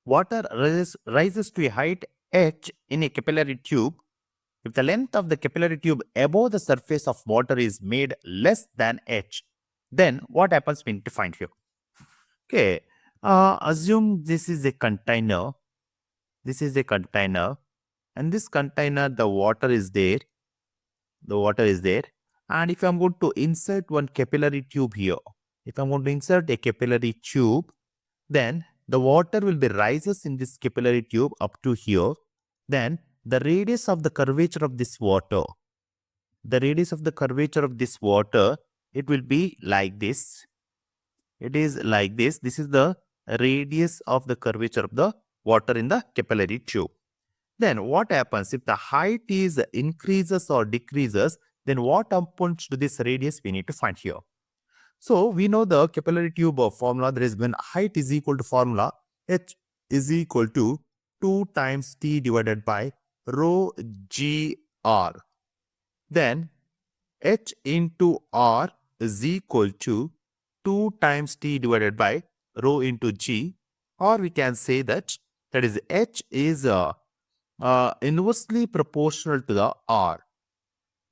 Water rises to a height h in a capillary tube if the length of the capillary tube above the surface of water is made less than h. Then what happens we need to find here. Okay, assume this is a container. This is a container, and this container, the water is there. The water is there. And if I'm going to insert one capillary tube here, if I'm going to insert a capillary tube, then the water will be rises in this capillary tube up to here. Then the radius of the curvature of this water, it will be like this. It is like this. This is the radius of the curvature of the water in the capillary tube. Then what happens if the height is increases or decreases? Then what happens to this radius we need to find here. So we know the capillary tube formula. There is when height is equal to formula h is equal to 2 times t divided by rho g r. Then h into r is equal to 2 times t divided by rho into g, or we can say that is h is inversely proportional to the r.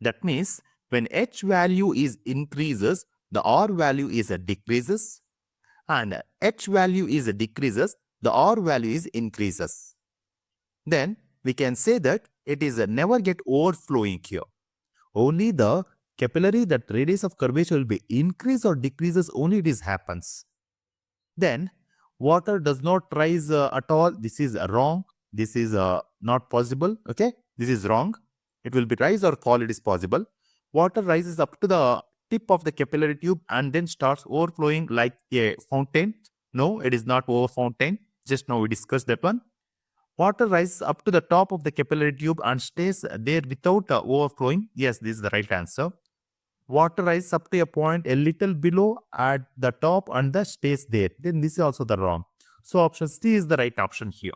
That means when h value is increases, the r value is decreases, and h value is decreases, the r value is increases. Then we can say that it is never get overflowing here. Only the capillary, that radius of curvature will be increase or decreases, only it is happens. Then water does not rise at all. This is wrong. This is not possible. Okay, this is wrong. It will be rise or fall. It is possible. Water rises up to the tip of the capillary tube and then starts overflowing like a fountain. No, it is not over fountain. Just now we discussed that one. Water rises up to the top of the capillary tube and stays there without overflowing. Yes, this is the right answer. Water rises up to a point a little below at the top and the stays there. Then this is also the wrong. So option C is the right option here.